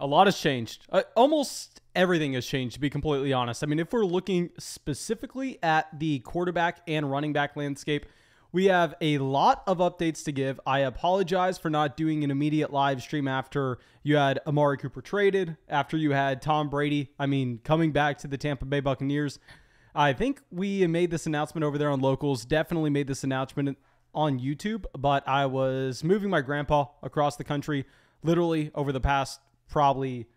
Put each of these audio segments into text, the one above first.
A lot has changed. Almost everything has changed, to be completely honest. I mean, if we're looking specifically at the quarterback and running back landscape, we have a lot of updates to give. I apologize for not doing an immediate live stream after you had Amari Cooper traded, after you had Tom Brady, coming back to the Tampa Bay Buccaneers. I think we made this announcement over there on Locals, definitely made this announcement on YouTube, but I was moving my grandpa across the country literally over the past probably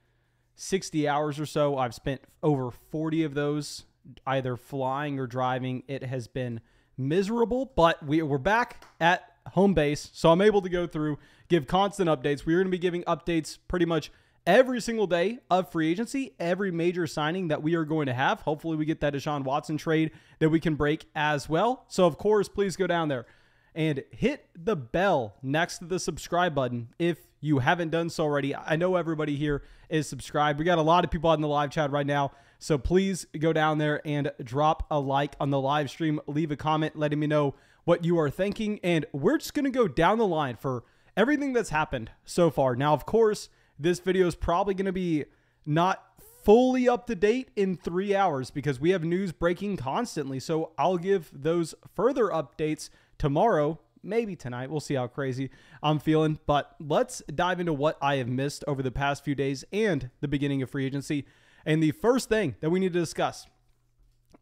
60 hours or so. I've spent over 40 of those either flying or driving. It has been miserable, but we're back at home base, so I'm able to go through, give constant updates. We're going to be giving updates pretty much every single day of free agency, every major signing that we are going to have. Hopefully we get that Deshaun Watson trade that we can break as well. So of course, please go down there and hit the bell next to the subscribe button if you haven't done so already. I know everybody here is subscribed. We got a lot of people on the live chat right now, so please go down there and drop a like on the live stream. Leave a comment letting me know what you are thinking, and we're just going to go down the line for everything that's happened so far. Now, of course, this video is probably going to be not fully up to date in 3 hours because we have news breaking constantly, so I'll give those further updates tomorrow, maybe tonight. We'll see how crazy I'm feeling. But let's dive into what I have missed over the past few days and the beginning of free agency. And the first thing that we need to discuss,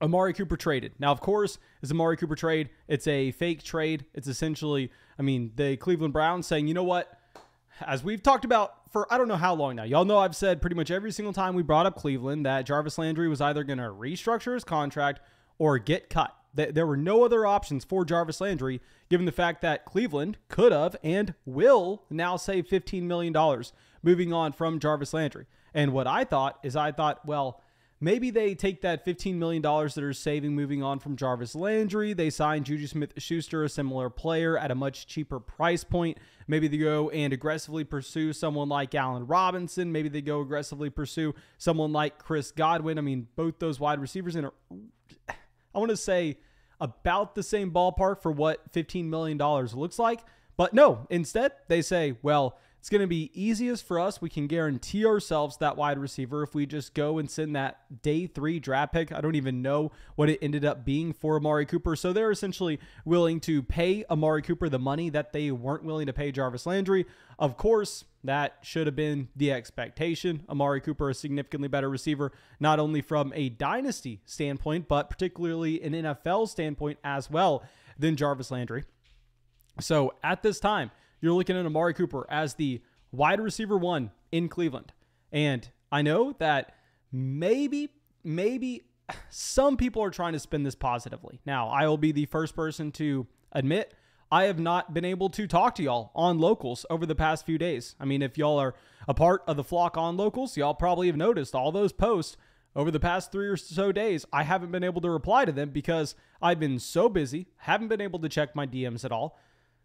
Amari Cooper traded. Now, of course, this Amari Cooper trade, it's a fake trade. It's essentially, the Cleveland Browns saying, you know what? As we've talked about for I don't know how long now. Y'all know I've said pretty much every single time we brought up Cleveland that Jarvis Landry was either going to restructure his contract or get cut. There were no other options for Jarvis Landry, given the fact that Cleveland could have and will now save $15 million moving on from Jarvis Landry. And what I thought, well, maybe they take that $15 million that are saving moving on from Jarvis Landry. They sign Juju Smith-Schuster, a similar player, at a much cheaper price point. Maybe they go and aggressively pursue someone like Allen Robinson. Maybe they go aggressively pursue someone like Chris Godwin. Both those wide receivers in I want to say about the same ballpark for what $15 million looks like. But no, instead they say, well, it's going to be easiest for us. We can guarantee ourselves that wide receiver if we just go and send that day 3 draft pick. I don't even know what it ended up being for Amari Cooper. So they're essentially willing to pay Amari Cooper the money that they weren't willing to pay Jarvis Landry. Of course, that should have been the expectation. Amari Cooper, a significantly better receiver, not only from a dynasty standpoint, but particularly an NFL standpoint as well than Jarvis Landry. So at this time, you're looking at Amari Cooper as the wide receiver 1 in Cleveland. And I know that maybe some people are trying to spin this positively. Now, I will be the first person to admit I have not been able to talk to y'all on Locals over the past few days. If y'all are a part of the flock on Locals, y'all probably have noticed all those posts over the past 3 or so days. I haven't been able to reply to them because I've been so busy, haven't been able to check my DMs at all.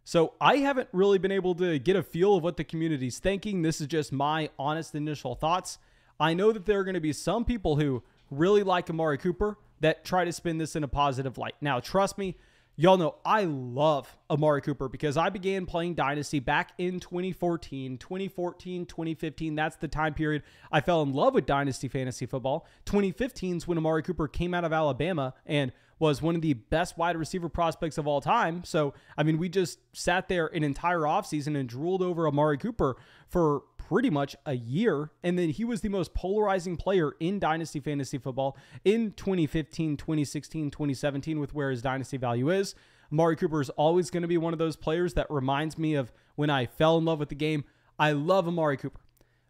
So I haven't really been able to get a feel of what the community's thinking. This is just my honest initial thoughts. I know that there are going to be some people who really like Amari Cooper that try to spin this in a positive light. Now, trust me, y'all know I love Amari Cooper because I began playing Dynasty back in 2014, 2015. That's the time period I fell in love with Dynasty fantasy football. 2015 is when Amari Cooper came out of Alabama and was one of the best wide receiver prospects of all time. So, we just sat there an entire offseason and drooled over Amari Cooper for pretty much a year. And then he was the most polarizing player in Dynasty fantasy football in 2015, 2016, 2017 with where his Dynasty value is. Amari Cooper is always going to be one of those players that reminds me of when I fell in love with the game. I love Amari Cooper,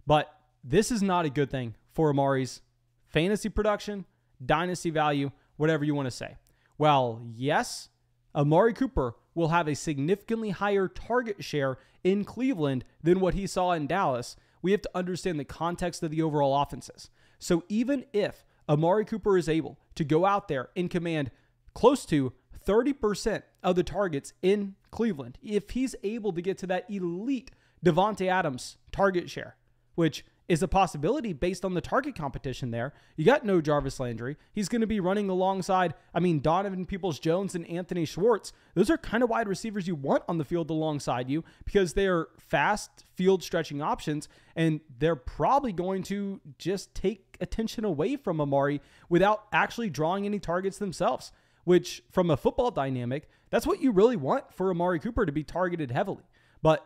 but this is not a good thing for Amari's fantasy production, Dynasty value, whatever you want to say. Well, yes, Amari Cooper will have a significantly higher target share in Cleveland than what he saw in Dallas. We have to understand the context of the overall offenses. So even if Amari Cooper is able to go out there and command close to 30% of the targets in Cleveland, if he's able to get to that elite Devontae Adams target share, which is a possibility based on the target competition there. You got no Jarvis Landry. He's going to be running alongside, Donovan Peoples-Jones and Anthony Schwartz. Those are kind of wide receivers you want on the field alongside you because they are fast field stretching options, and they're probably going to just take attention away from Amari without actually drawing any targets themselves, which from a football dynamic, that's what you really want for Amari Cooper to be targeted heavily. But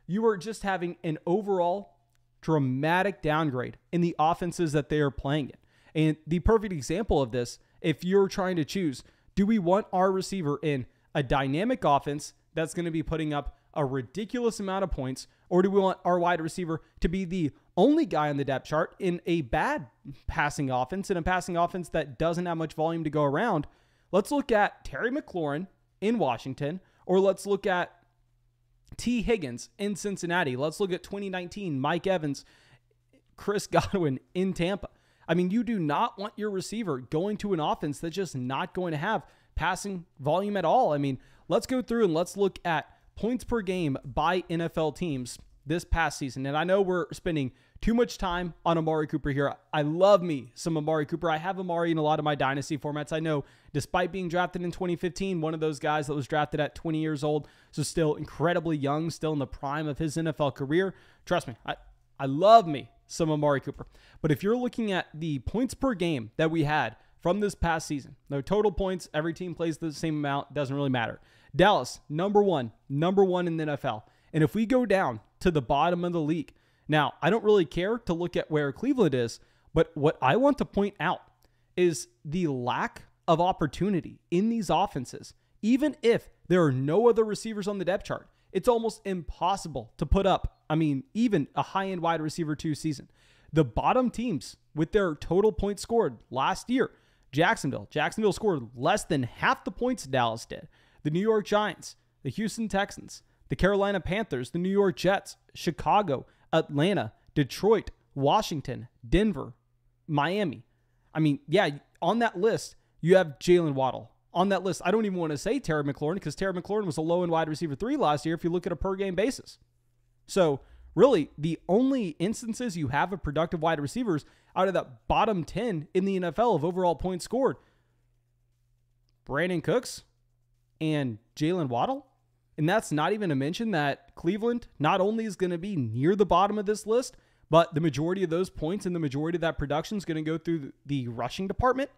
you are just having an overall dramatic downgrade in the offenses that they are playing in. And the perfect example of this, if you're trying to choose, do we want our receiver in a dynamic offense that's going to be putting up a ridiculous amount of points, or do we want our wide receiver to be the only guy on the depth chart in a bad passing offense, in a passing offense that doesn't have much volume to go around? Let's look at Terry McLaurin in Washington, or let's look at T. Higgins in Cincinnati. Let's look at 2019, Mike Evans, Chris Godwin in Tampa. You do not want your receiver going to an offense that's just not going to have passing volume at all. Let's go through and let's look at points per game by NFL teams this past season. And I know we're spending too much time on Amari Cooper here. I love me some Amari Cooper. I have Amari in a lot of my dynasty formats. I know despite being drafted in 2015, one of those guys that was drafted at 20 years old, so still incredibly young, still in the prime of his NFL career. Trust me, I love me some Amari Cooper. But if you're looking at the points per game that we had from this past season, no total points, every team plays the same amount, doesn't really matter. Dallas, number one in the NFL. And if we go down to the bottom of the league, now, I don't really care to look at where Cleveland is, but what I want to point out is the lack of opportunity in these offenses. Even if there are no other receivers on the depth chart, it's almost impossible to put up, even a high-end wide receiver 2 season. The bottom teams with their total points scored last year, Jacksonville scored less than half the points Dallas did. The New York Giants, the Houston Texans, the Carolina Panthers, the New York Jets, Chicago, Atlanta, Detroit, Washington, Denver, Miami. On that list, you have Jalen Waddle. On that list, I don't even want to say Terry McLaurin because Terry McLaurin was a low-end wide receiver 3 last year if you look at a per-game basis. So, really, the only instances you have of productive wide receivers out of that bottom 10 in the NFL of overall points scored, Brandon Cooks and Jalen Waddle. And that's not even to mention that Cleveland not only is going to be near the bottom of this list, but the majority of those points and the majority of that production is going to go through the rushing department.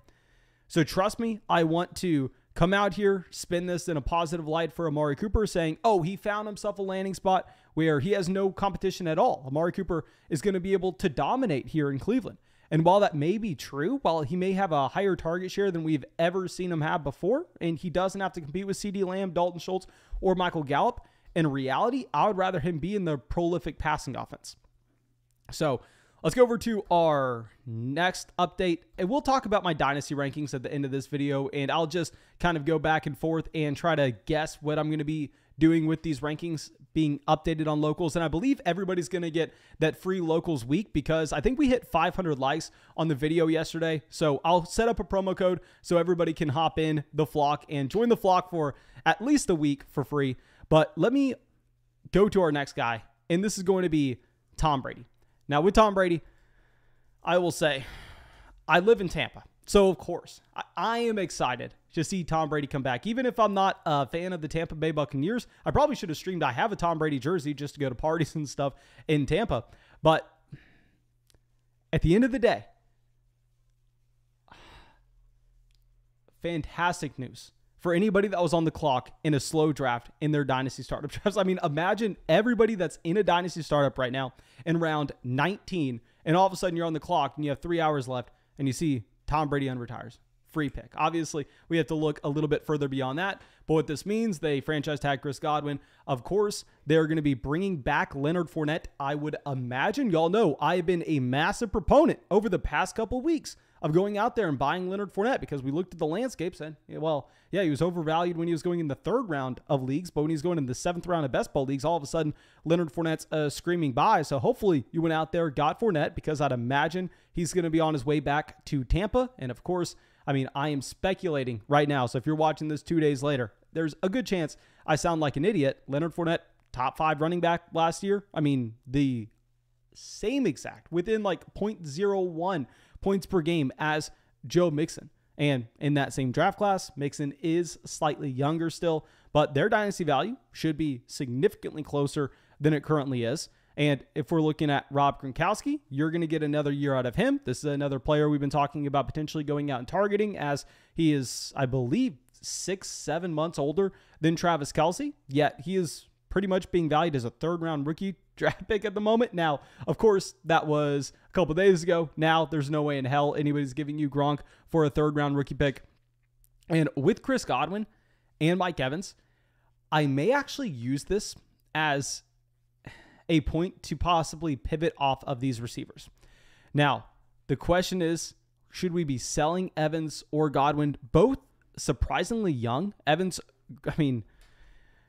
So trust me, I want to come out here, spin this in a positive light for Amari Cooper, saying, oh, he found himself a landing spot where he has no competition at all. Amari Cooper is going to be able to dominate here in Cleveland. And while that may be true, while he may have a higher target share than we've ever seen him have before, and he doesn't have to compete with CeeDee Lamb, Dalton Schultz, or Michael Gallup, in reality, I would rather him be in the prolific passing offense. So let's go over to our next update, and we'll talk about my dynasty rankings at the end of this video, and I'll just kind of go back and forth and try to guess what I'm going to be doing with these rankings being updated on locals. And I believe everybody's going to get that free locals week because I think we hit 500 likes on the video yesterday. So I'll set up a promo code so everybody can hop in the flock and join the flock for at least a week for free. But let me go to our next guy, and this is going to be Tom Brady. Now with Tom Brady, I will say I live in Tampa. So, of course, I am excited to see Tom Brady come back. Even if I'm not a fan of the Tampa Bay Buccaneers, I probably should have streamed. I have a Tom Brady jersey just to go to parties and stuff in Tampa. But at the end of the day, fantastic news for anybody that was on the clock in a slow draft in their dynasty startup drafts. Imagine everybody that's in a dynasty startup right now in round 19, and all of a sudden you're on the clock and you have 3 hours left and you see Tom Brady unretires. Free pick. Obviously, we have to look a little bit further beyond that. But what this means, they franchise tag Chris Godwin. Of course, they're going to be bringing back Leonard Fournette. I would imagine, y'all know, I've been a massive proponent over the past couple of weeks of going out there and buying Leonard Fournette because we looked at the landscapes and, well, yeah, he was overvalued when he was going in the 3rd round of leagues, but when he's going in the 7th round of best ball leagues, all of a sudden, Leonard Fournette's a screaming buy. So hopefully you went out there, got Fournette, because I'd imagine he's going to be on his way back to Tampa. And of course, I am speculating right now. So if you're watching this 2 days later, there's a good chance I sound like an idiot. Leonard Fournette, top 5 running back last year. The same exact, within like 0.01 points per game as Joe Mixon. And in that same draft class, Mixon is slightly younger still, but their dynasty value should be significantly closer than it currently is. And if we're looking at Rob Gronkowski, you're going to get another year out of him. This is another player we've been talking about potentially going out and targeting, as he is, I believe, 6-7 months older than Travis Kelce, yet he is pretty much being valued as a third-round rookie draft pick at the moment. Now, of course, that was a couple days ago. Now, there's no way in hell anybody's giving you Gronk for a third-round rookie pick. And with Chris Godwin and Mike Evans, I may actually use this as a point to possibly pivot off of these receivers. Now, the question is, should we be selling Evans or Godwin? Both surprisingly young. Evans, I mean,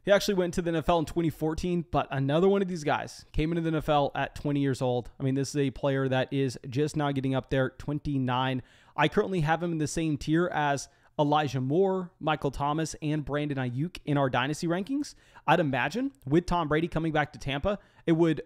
he actually went to the NFL in 2014, but another one of these guys came into the NFL at 20 years old. I mean, this is a player that is just now getting up there, 29. I currently have him in the same tier as Elijah Moore, Michael Thomas, and Brandon Ayuk in our dynasty rankings. I'd imagine with Tom Brady coming back to Tampa, it would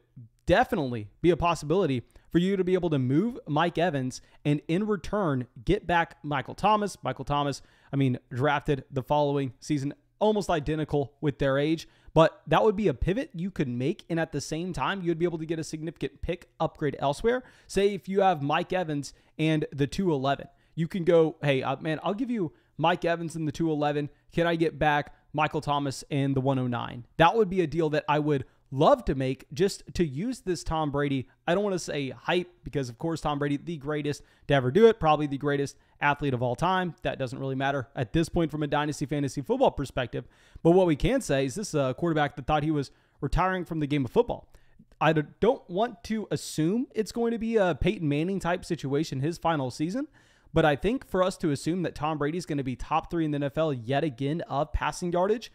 definitely be a possibility for you to be able to move Mike Evans and in return get back Michael Thomas. Michael Thomas, I mean, drafted the following season, almost identical with their age, but that would be a pivot you could make. And at the same time, you'd be able to get a significant pick upgrade elsewhere. Say if you have Mike Evans and the 211, you can go, hey, man, I'll give you Mike Evans in the 211. Can I get back Michael Thomas in the 109? That would be a deal that I would love to make just to use this Tom Brady. I don't want to say hype because, of course, Tom Brady, the greatest to ever do it, probably the greatest athlete of all time. That doesn't really matter at this point from a dynasty fantasy football perspective. But what we can say is this is a quarterback that thought he was retiring from the game of football. I don't want to assume it's going to be a Peyton Manning type situation his final season, but I think for us to assume that Tom Brady is going to be top 3 in the NFL yet again of passing yardage,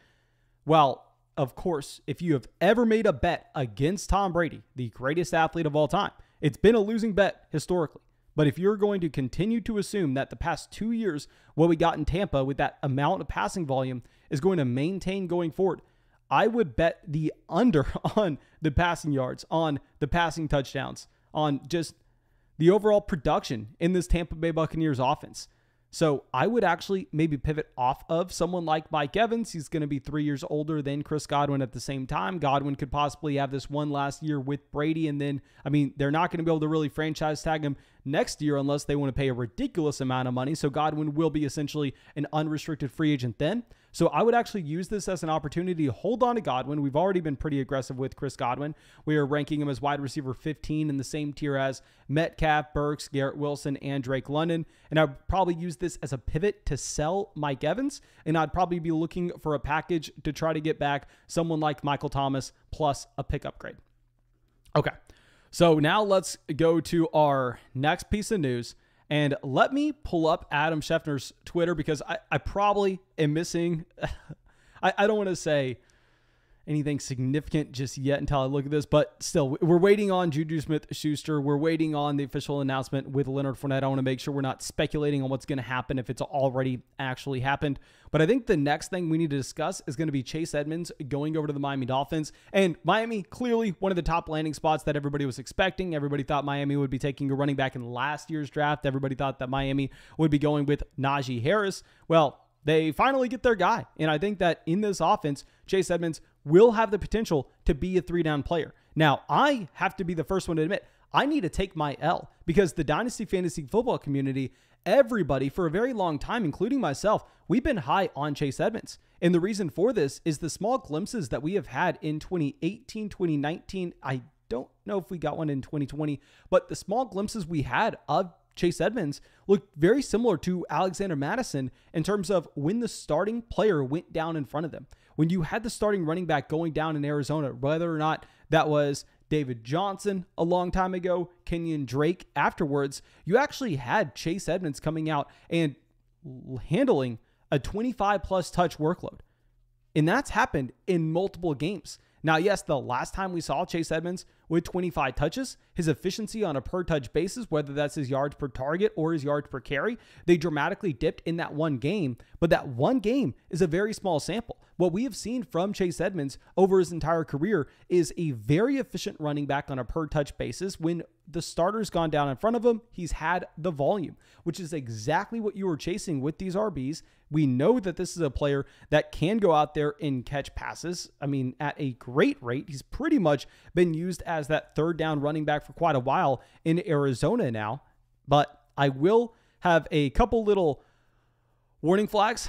well, of course, if you have ever made a bet against Tom Brady, the greatest athlete of all time, it's been a losing bet historically. But if you're going to continue to assume that the past 2 years, what we got in Tampa with that amount of passing volume is going to maintain going forward, I would bet the under on the passing yards, on the passing touchdowns, on just the overall production in this Tampa Bay Buccaneers offense. So I would actually maybe pivot off of someone like Mike Evans. He's going to be 3 years older than Chris Godwin at the same time. Godwin could possibly have this one last year with Brady. And then, I mean, they're not going to be able to really franchise tag him next year unless they want to pay a ridiculous amount of money. So Godwin will be essentially an unrestricted free agent then. So I would actually use this as an opportunity to hold on to Godwin. We've already been pretty aggressive with Chris Godwin. We are ranking him as wide receiver 15 in the same tier as Metcalf, Burks, Garrett Wilson, and Drake London. And I'd probably use this as a pivot to sell Mike Evans. And I'd probably be looking for a package to try to get back someone like Michael Thomas plus a pick upgrade. Okay, so now let's go to our next piece of news. And let me pull up Adam Schefter's Twitter because I probably am missing, I don't want to say anything significant just yet until I look at this, but still, we're waiting on Juju Smith-Schuster. We're waiting on the official announcement with Leonard Fournette. I want to make sure we're not speculating on what's going to happen if it's already actually happened. But I think the next thing we need to discuss is going to be Chase Edmonds going over to the Miami Dolphins. And Miami, clearly one of the top landing spots that everybody was expecting. Everybody thought Miami would be taking a running back in last year's draft. Everybody thought that Miami would be going with Najee Harris. Well, they finally get their guy. And I think that in this offense, Chase Edmonds will have the potential to be a 3-down player. Now, I have to be the first one to admit, I need to take my L because the Dynasty Fantasy Football community, everybody for a very long time, including myself, we've been high on Chase Edmonds. And the reason for this is the small glimpses that we have had in 2018, 2019. I don't know if we got one in 2020, but the small glimpses we had of Chase Edmonds looked very similar to Alexander Mattison in terms of when the starting player went down in front of them. When you had the starting running back going down in Arizona, whether or not that was David Johnson a long time ago, Kenyon Drake afterwards, you actually had Chase Edmonds coming out and handling a 25-plus touch workload. And that's happened in multiple games. Now, yes, the last time we saw Chase Edmonds with 25 touches, his efficiency on a per touch basis, whether that's his yards per target or his yards per carry, they dramatically dipped in that one game. But that one game is a very small sample. what we have seen from Chase Edmonds over his entire career is a very efficient running back on a per touch basis. When the starter's gone down in front of him, he's had the volume, which is exactly what you were chasing with these RBs. We know that this is a player that can go out there and catch passes. I mean, at a great rate. He's pretty much been used as that third down running back for quite a while in Arizona now. But I will have a couple little warning flags.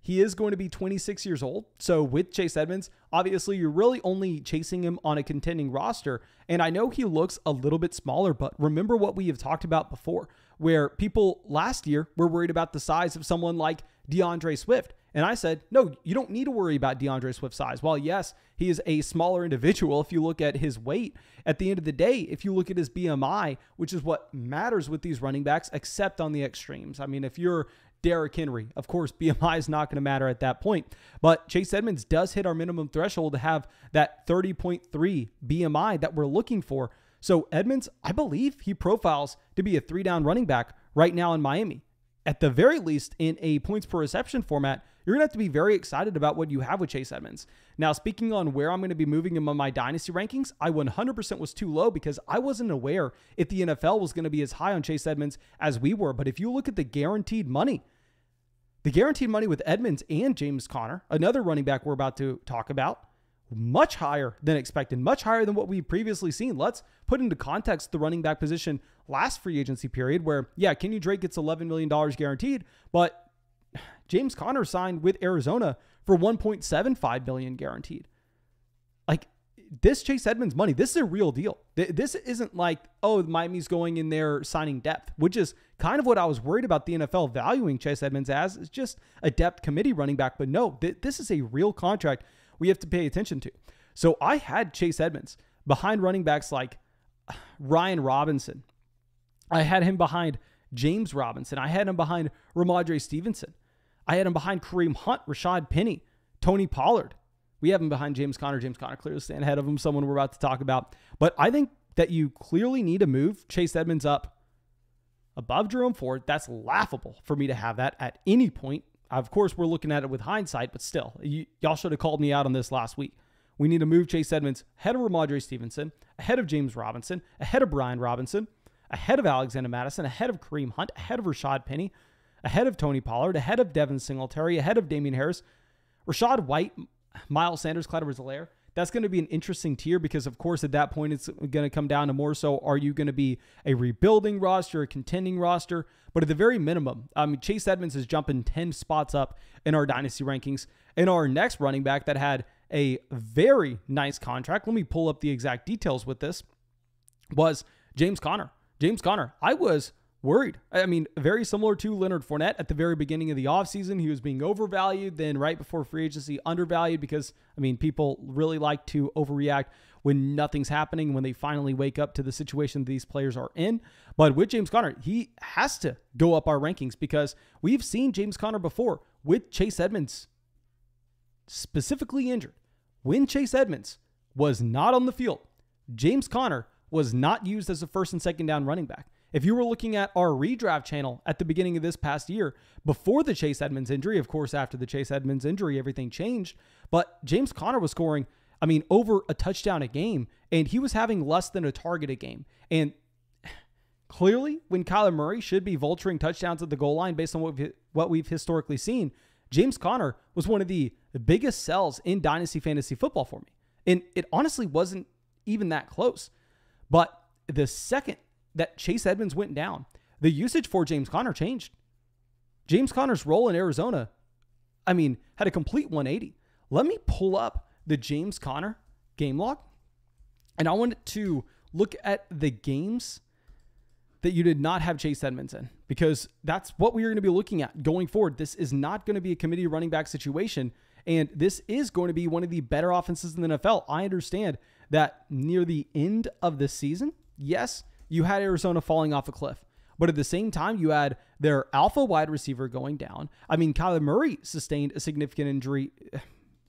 He is going to be 26 years old. So with Chase Edmonds, obviously you're really only chasing him on a contending roster. And I know he looks a little bit smaller, but remember what we have talked about before, where people last year were worried about the size of someone like DeAndre Swift. And I said, no, you don't need to worry about DeAndre Swift's size. While yes, he is a smaller individual if you look at his weight, at the end of the day, if you look at his BMI, which is what matters with these running backs, except on the extremes. I mean, if you're Derrick Henry, of course, BMI is not going to matter at that point. But Chase Edmonds does hit our minimum threshold to have that 30.3 BMI that we're looking for. So Edmonds, I believe he profiles to be a 3-down running back right now in Miami. At the very least, in a points per reception format, you're going to have to be very excited about what you have with Chase Edmonds. Now, speaking on where I'm going to be moving him on my Dynasty rankings, I 100% was too low because I wasn't aware if the NFL was going to be as high on Chase Edmonds as we were. But if you look at the guaranteed money with Edmonds and James Conner, another running back we're about to talk about, much higher than expected, much higher than what we've previously seen. Let's put into context the running back position last free agency period where, yeah, Kenny Drake gets $11 million guaranteed, but James Conner signed with Arizona for $1.75 billion guaranteed. Like, this Chase Edmonds money, this is a real deal. This isn't like, oh, Miami's going in there signing depth, which is kind of what I was worried about the NFL valuing Chase Edmonds as. It's just a depth committee running back. But no, this is a real contract we have to pay attention to. So I had Chase Edmonds behind running backs like Ryan Robinson. I had him behind James Robinson. I had him behind Ramondre Stevenson. I had him behind Kareem Hunt, Rashad Penny, Tony Pollard. We have him behind James Conner. James Conner clearly staying ahead of him, someone we're about to talk about. But I think that you clearly need to move Chase Edmonds up above Jerome Ford. That's laughable for me to have that at any point. Of course, we're looking at it with hindsight, but still, y'all should have called me out on this last week. We need to move Chase Edmonds ahead of Ramondre Stevenson, ahead of James Robinson, ahead of Brian Robinson, ahead of Alexander Madison, ahead of Kareem Hunt, ahead of Rashad Penny, ahead of Tony Pollard, ahead of Devin Singletary, ahead of Damian Harris, Rashad White, Miles Sanders, Clyde Edwards-Helaire. That's going to be an interesting tier because, of course, at that point, it's going to come down to more so, are you going to be a rebuilding roster, a contending roster? But at the very minimum, Chase Edmonds is jumping 10 spots up in our Dynasty rankings. And our next running back that had a very nice contract, let me pull up the exact details with this, was James Conner. James Conner, I was worried. I mean, very similar to Leonard Fournette at the very beginning of the offseason. He was being overvalued. Then right before free agency, undervalued because, I mean, people really like to overreact when nothing's happening, when they finally wake up to the situation these players are in. But with James Conner, he has to go up our rankings because we've seen James Conner before with Chase Edmonds specifically injured. When Chase Edmonds was not on the field, James Conner was not used as a first and second down running back. If you were looking at our redraft channel at the beginning of this past year, before the Chase Edmonds injury, of course, after the Chase Edmonds injury, everything changed. But James Conner was scoring, over a touchdown a game, and he was having less than a target a game. And clearly, when Kyler Murray should be vulturing touchdowns at the goal line based on what we've historically seen, James Conner was one of the biggest sells in Dynasty Fantasy Football for me. And it honestly wasn't even that close. But the second that Chase Edmonds went down, the usage for James Conner changed. James Conner's role in Arizona, had a complete 180. Let me pull up the James Conner game log, and I wanted to look at the games that you did not have Chase Edmonds in, because that's what we are going to be looking at going forward. This is not going to be a committee running back situation, and this is going to be one of the better offenses in the NFL. I understand that near the end of the season, yes, you had Arizona falling off a cliff, but at the same time, you had their alpha wide receiver going down. Kyler Murray sustained a significant injury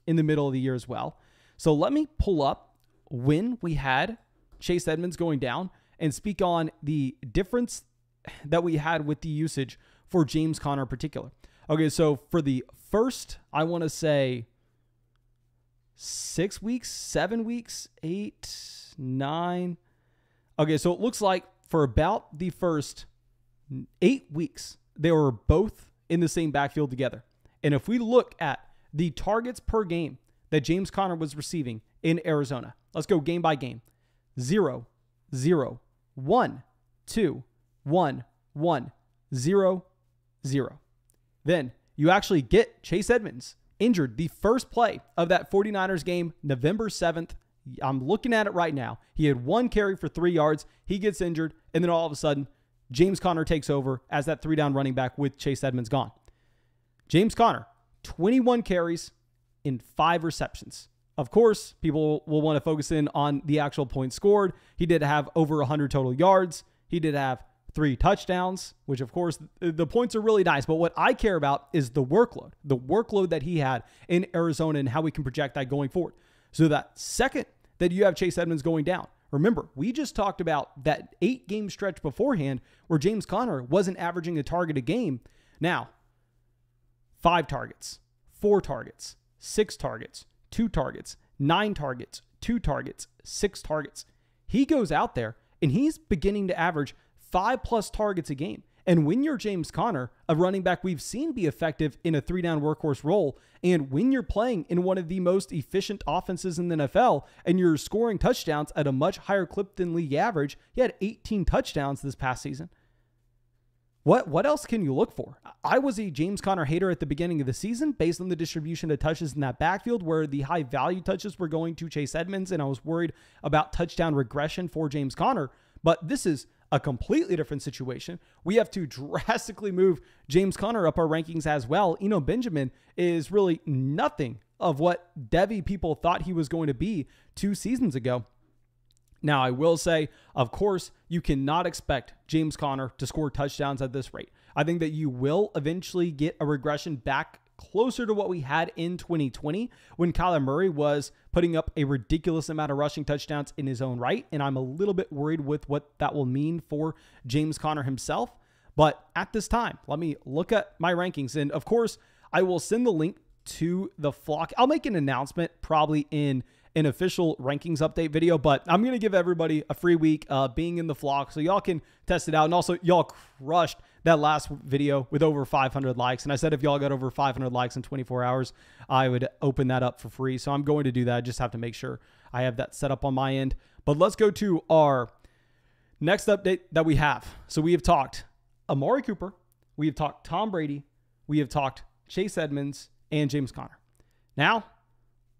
in the middle of the year as well. So let me pull up when we had Chase Edmonds going down and speak on the difference that we had with the usage for James Conner in particular. Okay, so for the first, I want to say 6 weeks, 7 weeks, 8, 9. Okay, so it looks like for about the first 8 weeks, they were both in the same backfield together. And if we look at the targets per game that James Conner was receiving in Arizona, let's go game by game. 0, 0, 1, 2, 1, 1, 0, 0. Then you actually get Chase Edmonds injured the first play of that 49ers game, November 7th. I'm looking at it right now. He had 1 carry for 3 yards. He gets injured. And then all of a sudden, James Conner takes over as that 3-down running back with Chase Edmonds gone. James Conner, 21 carries in 5 receptions. Of course, people will want to focus in on the actual points scored. He did have over 100 total yards. He did have 3 touchdowns, which of course the points are really nice. But what I care about is the workload that he had in Arizona and how we can project that going forward. So that second that you have Chase Edmonds going down, remember, we just talked about that 8-game stretch beforehand where James Conner wasn't averaging a target a game. Now, 5 targets, 4 targets, 6 targets, 2 targets, 9 targets, 2 targets, 6 targets. He goes out there and he's beginning to average 5+ targets a game. And when you're James Conner, a running back we've seen be effective in a 3-down workhorse role, and when you're playing in one of the most efficient offenses in the NFL and you're scoring touchdowns at a much higher clip than league average, he had 18 touchdowns this past season. What else can you look for? I was a James Conner hater at the beginning of the season based on the distribution of touches in that backfield where the high value touches were going to Chase Edmonds, and I was worried about touchdown regression for James Conner. But this is a completely different situation. We have to drastically move James Conner up our rankings as well. Eno Benjamin is really nothing of what Devy people thought he was going to be 2 seasons ago. Now, I will say, of course, you cannot expect James Conner to score touchdowns at this rate. I think that you will eventually get a regression back closer to what we had in 2020 when Kyler Murray was putting up a ridiculous amount of rushing touchdowns in his own right. And I'm a little bit worried with what that will mean for James Conner himself. But at this time, let me look at my rankings. And of course, I will send the link to the flock. I'll make an announcement probably in an official rankings update video, but I'm going to give everybody a free week being in the flock so y'all can test it out. And also, y'all crushed that last video with over 500 likes. And I said if y'all got over 500 likes in 24 hours, I would open that up for free. So I'm going to do that. I just have to make sure I have that set up on my end. But let's go to our next update that we have. So we have talked Amari Cooper, we have talked Tom Brady, we have talked Chase Edmonds, and James Conner. Now,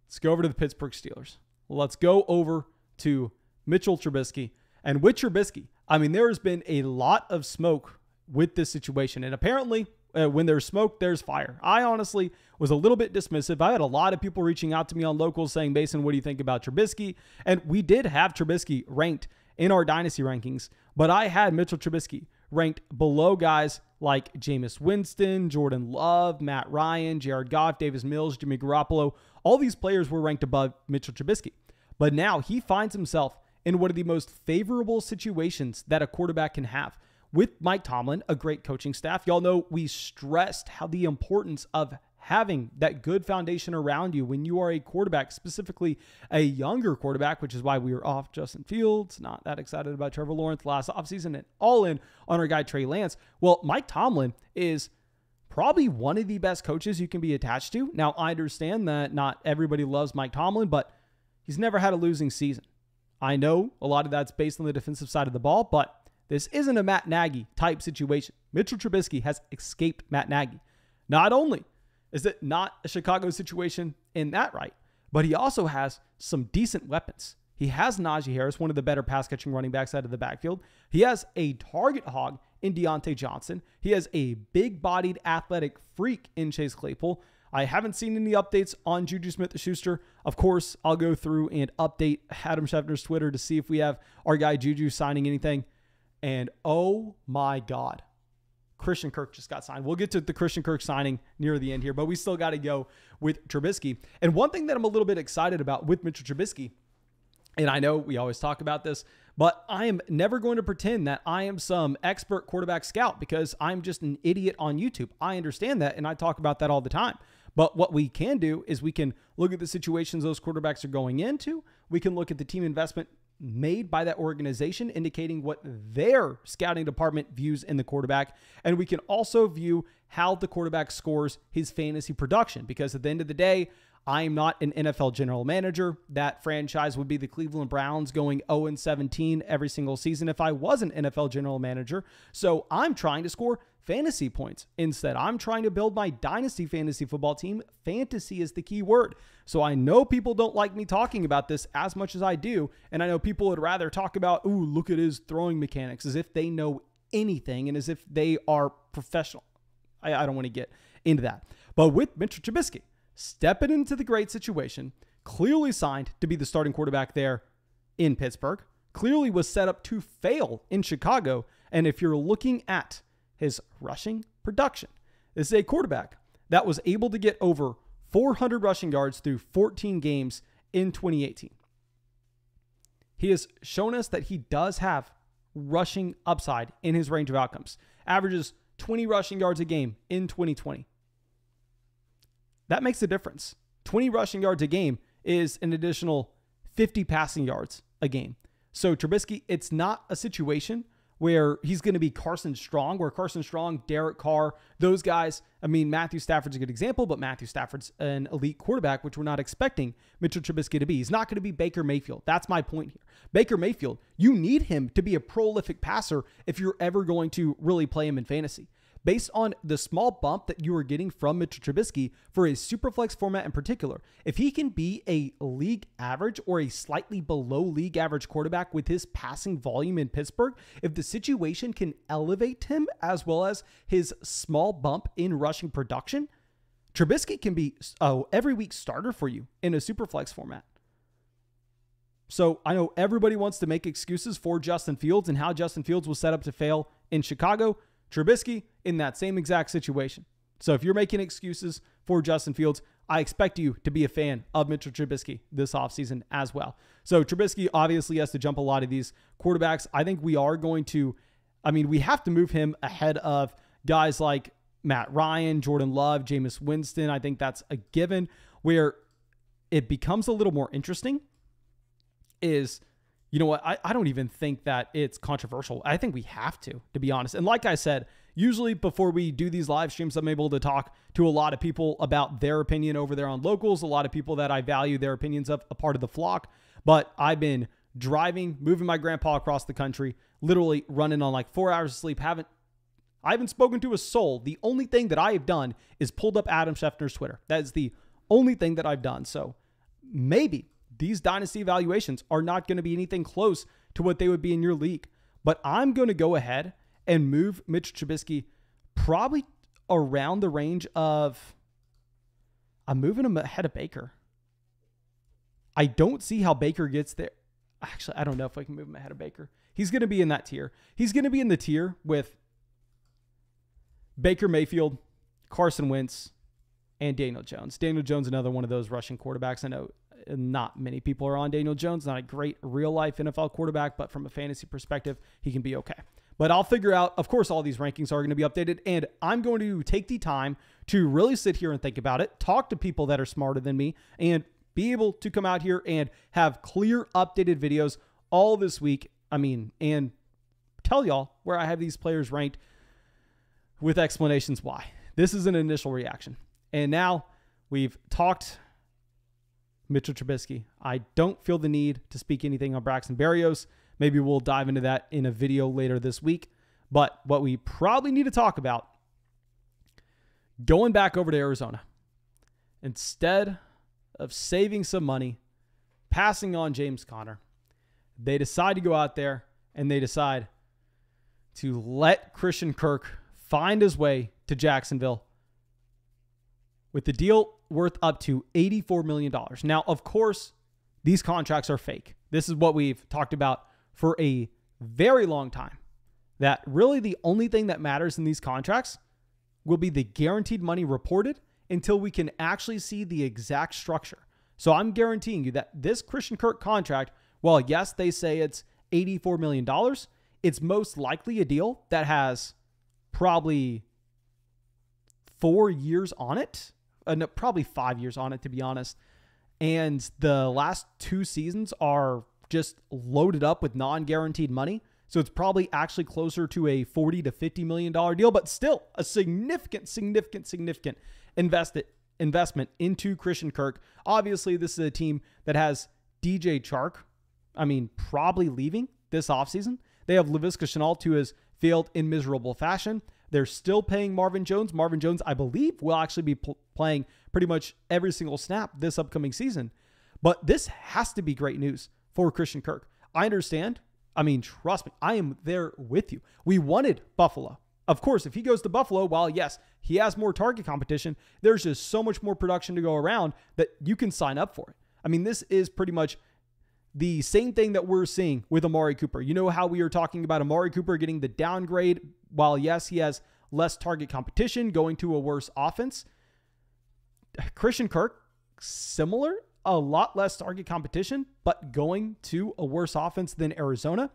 let's go over to the Pittsburgh Steelers. Let's go over to Mitchell Trubisky. And with Trubisky, I mean, there has been a lot of smoke with this situation. And apparently, when there's smoke, there's fire. I honestly was a little bit dismissive. I had a lot of people reaching out to me on locals saying, Mason, what do you think about Trubisky? And we did have Trubisky ranked in our Dynasty rankings, but I had Mitchell Trubisky ranked below guys like Jameis Winston, Jordan Love, Matt Ryan, Jared Goff, Davis Mills, Jimmy Garoppolo. All these players were ranked above Mitchell Trubisky. But now he finds himself in one of the most favorable situations that a quarterback can have. With Mike Tomlin, a great coaching staff. Y'all know we stressed how the importance of having that good foundation around you when you are a quarterback, specifically a younger quarterback, which is why we were off Justin Fields, not that excited about Trevor Lawrence last offseason, and all in on our guy Trey Lance. Well, Mike Tomlin is probably one of the best coaches you can be attached to. Now, I understand that not everybody loves Mike Tomlin, but he's never had a losing season. I know a lot of that's based on the defensive side of the ball, but this isn't a Matt Nagy type situation. Mitchell Trubisky has escaped Matt Nagy. Not only is it not a Chicago situation in that right, but he also has some decent weapons. He has Najee Harris, one of the better pass-catching running backs out of the backfield. He has a target hog in Deontay Johnson. He has a big-bodied athletic freak in Chase Claypool. I haven't seen any updates on Juju Smith-Schuster. Of course, I'll go through and update Adam Schefter's Twitter to see if we have our guy Juju signing anything. And oh my God, Christian Kirk just got signed. We'll get to the Christian Kirk signing near the end here, but we still got to go with Trubisky. And one thing that I'm a little bit excited about with Mitchell Trubisky, and I know we always talk about this, but I am never going to pretend that I am some expert quarterback scout because I'm just an idiot on YouTube. I understand that, and I talk about that all the time. But what we can do is we can look at the situations those quarterbacks are going into. We can look at the team investment made by that organization, indicating what their scouting department views in the quarterback. And we can also view how the quarterback scores his fantasy production, because at the end of the day, I am not an NFL general manager. That franchise would be the Cleveland Browns going 0-17 every single season if I was an NFL general manager. So I'm trying to score fantasy points. Instead, I'm trying to build my dynasty fantasy football team. Fantasy is the key word. So I know people don't like me talking about this as much as I do. And I know people would rather talk about, ooh, look at his throwing mechanics, as if they know anything and as if they are professional. I don't want to get into that. But with Mitch Trubisky stepping into the great situation, clearly signed to be the starting quarterback there in Pittsburgh, clearly was set up to fail in Chicago. And if you're looking at his rushing production, this is a quarterback that was able to get over 400 rushing yards through 14 games in 2018. He has shown us that he does have rushing upside in his range of outcomes. Averages 20 rushing yards a game in 2020. That makes a difference. 20 rushing yards a game is an additional 50 passing yards a game. So Trubisky, it's not a situation where he's going to be Carson Strong, where Carson Strong, Derek Carr, those guys, I mean, Matthew Stafford's a good example, but Matthew Stafford's an elite quarterback, which we're not expecting Mitchell Trubisky to be. He's not going to be Baker Mayfield. That's my point here. Baker Mayfield, you need him to be a prolific passer if you're ever going to really play him in fantasy. Based on the small bump that you are getting from Mitchell Trubisky for a superflex format in particular, if he can be a league average or a slightly below league average quarterback with his passing volume in Pittsburgh, if the situation can elevate him as well as his small bump in rushing production, Trubisky can be every week starter for you in a superflex format. So I know everybody wants to make excuses for Justin Fields and how Justin Fields was set up to fail in Chicago. Trubisky in that same exact situation. So if you're making excuses for Justin Fields, I expect you to be a fan of Mitchell Trubisky this offseason as well. So Trubisky obviously has to jump a lot of these quarterbacks. I think we are going to, we have to move him ahead of guys like Matt Ryan, Jordan Love, Jameis Winston. I think that's a given. Where it becomes a little more interesting is, you know what? I don't even think that it's controversial. I think we have to be honest. And like I said, usually before we do these live streams, I'm able to talk to a lot of people about their opinion over there on Locals, a lot of people that I value their opinions of, a part of the flock. But I've been driving, moving my grandpa across the country, literally running on like 4 hours of sleep. I haven't spoken to a soul. The only thing that I have done is pulled up Adam Schefter's Twitter. That is the only thing that I've done. So maybe these dynasty evaluations are not going to be anything close to what they would be in your league. But I'm going to go ahead and move Mitch Trubisky probably around the range of, I'm moving him ahead of Baker. I don't see how Baker gets there. Actually, I don't know if I can move him ahead of Baker. He's going to be in that tier. He's going to be in the tier with Baker Mayfield, Carson Wentz, and Daniel Jones. Daniel Jones, another one of those rushing quarterbacks. I know not many people are on Daniel Jones. Not a great real-life NFL quarterback, but from a fantasy perspective, he can be okay. But I'll figure out, of course, all these rankings are going to be updated, and I'm going to take the time to really sit here and think about it, talk to people that are smarter than me, and be able to come out here and have clear, updated videos all this week. And tell y'all where I have these players ranked with explanations why. This is an initial reaction. And now we've talked Mitchell Trubisky. I don't feel the need to speak anything on Braxton Berrios. Maybe we'll dive into that in a video later this week. But what we probably need to talk about, going back over to Arizona, instead of saving some money, passing on James Conner, they decide to go out there and they decide to let Christian Kirk find his way to Jacksonville with the deal worth up to $84 million. Now, of course, these contracts are fake. This is what we've talked about for a very long time, that really the only thing that matters in these contracts will be the guaranteed money reported until we can actually see the exact structure. So I'm guaranteeing you that this Christian Kirk contract, well, yes, they say it's $84 million. It's most likely a deal that has probably 4 years on it, no, probably 5 years on it, to be honest. And the last 2 seasons are just loaded up with non-guaranteed money. So it's probably actually closer to a $40 to $50 million deal, but still a significant investment into Christian Kirk. Obviously, this is a team that has DJ Chark, probably leaving this offseason. They have Laviska Shenault, who has failed in miserable fashion. They're still paying Marvin Jones. Marvin Jones, I believe, will actually be playing pretty much every single snap this upcoming season. But this has to be great news for Christian Kirk. I understand. Trust me, I am there with you. We wanted Buffalo. Of course, if he goes to Buffalo, while yes, he has more target competition, there's just so much more production to go around that you can sign up for it. This is pretty much the same thing that we're seeing with Amari Cooper. You know how we are talking about Amari Cooper getting the downgrade, while yes, he has less target competition, going to a worse offense. Christian Kirk, similar, a lot less target competition, but going to a worse offense than Arizona.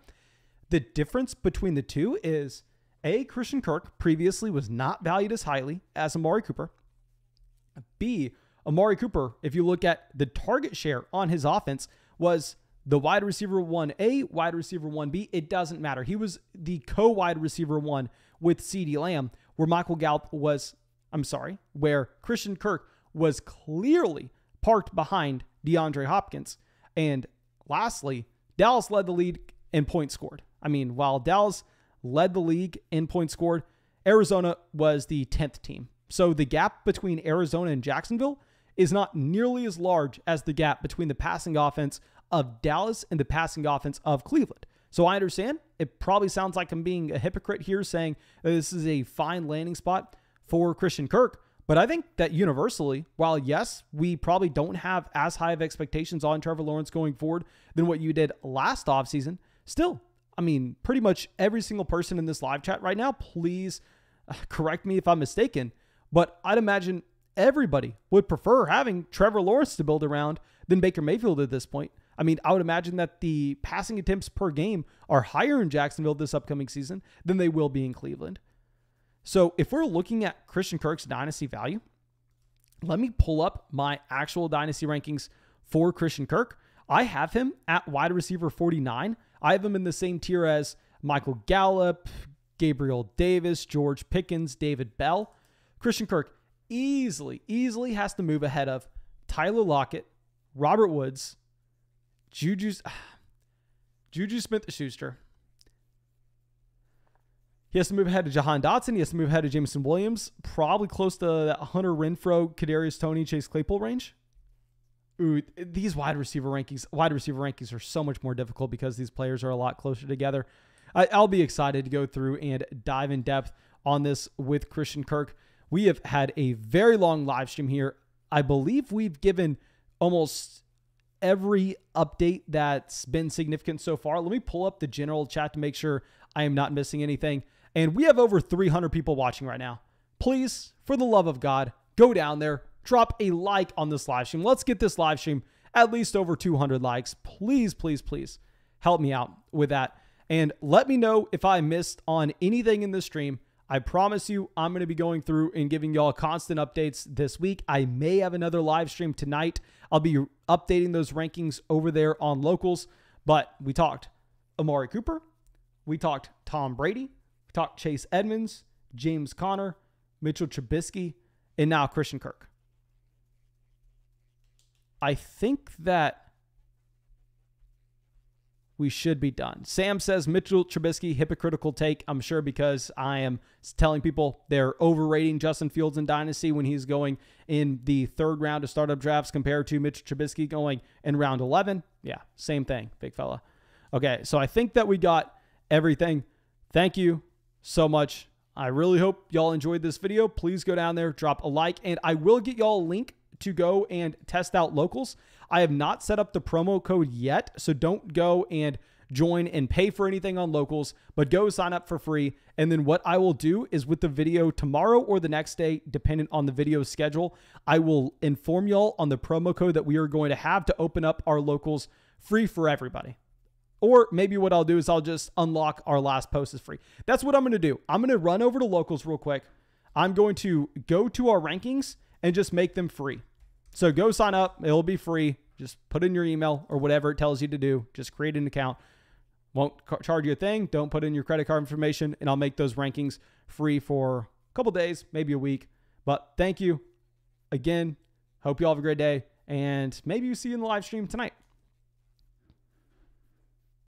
The difference between the two is, A, Christian Kirk previously was not valued as highly as Amari Cooper. B, Amari Cooper, if you look at the target share on his offense, was the wide receiver 1A, wide receiver 1B. It doesn't matter. He was the co-wide receiver 1 with CeeDee Lamb, where Christian Kirk was clearly parked behind DeAndre Hopkins. And lastly, Dallas led the league in points scored. While Dallas led the league in points scored, Arizona was the 10th team. So the gap between Arizona and Jacksonville is not nearly as large as the gap between the passing offense of Dallas and the passing offense of Cleveland. So I understand it probably sounds like I'm being a hypocrite here saying that this is a fine landing spot for Christian Kirk. But I think that universally, while yes, we probably don't have as high of expectations on Trevor Lawrence going forward than what you did last offseason, still, pretty much every single person in this live chat right now, please correct me if I'm mistaken, but I'd imagine everybody would prefer having Trevor Lawrence to build around than Baker Mayfield at this point. I would imagine that the passing attempts per game are higher in Jacksonville this upcoming season than they will be in Cleveland. So if we're looking at Christian Kirk's dynasty value, let me pull up my actual dynasty rankings for Christian Kirk. I have him at wide receiver 49. I have him in the same tier as Michael Gallup, Gabriel Davis, George Pickens, David Bell. Christian Kirk easily has to move ahead of Tyler Lockett, Robert Woods, Juju Smith-Schuster. He has to move ahead to Jahan Dotson. He has to move ahead to Jameson Williams. Probably close to that Hunter Renfrow, Kadarius Toney, Chase Claypool range. Ooh, these wide receiver rankings are so much more difficult because these players are a lot closer together. I'll be excited to go through and dive in depth on this with Christian Kirk. We have had a very long live stream here. I believe we've given almost every update that's been significant so far. Let me pull up the general chat to make sure I am not missing anything. And we have over 300 people watching right now. Please, for the love of God, go down there, drop a like on this live stream. Let's get this live stream at least over 200 likes. Please help me out with that. And let me know if I missed on anything in this stream. I promise you, I'm going to be going through and giving y'all constant updates this week. I may have another live stream tonight. I'll be updating those rankings over there on Locals. But we talked Amari Cooper. We talked Tom Brady. We talked Chase Edmonds, James Conner, Mitchell Trubisky, and now Christian Kirk. I think that we should be done. Sam says Mitchell Trubisky, hypocritical take. I'm sure because I am telling people they're overrating Justin Fields in Dynasty when he's going in the 3rd round of startup drafts compared to Mitch Trubisky going in round 11. Yeah, same thing, big fella. Okay, so I think that we got everything. Thank you so much. I really hope y'all enjoyed this video. Please go down there, drop a like, and I will get y'all a link to go and test out Locals. I have not set up the promo code yet, so don't go and join and pay for anything on Locals, but go sign up for free. And then what I will do is with the video tomorrow or the next day, dependent on the video schedule, I will inform y'all on the promo code that we are going to have to open up our Locals free for everybody. Or maybe what I'll do is I'll just unlock our last post as free. That's what I'm going to do. I'm going to run over to Locals real quick. I'm going to go to our rankings, and just make them free. So go sign up. It'll be free. Just put in your email or whatever it tells you to do. Just create an account. Won't charge you a thing. Don't put in your credit card information, and I'll make those rankings free for a couple days, maybe a week. But thank you again. Hope you all have a great day, and maybe you see you in the live stream tonight.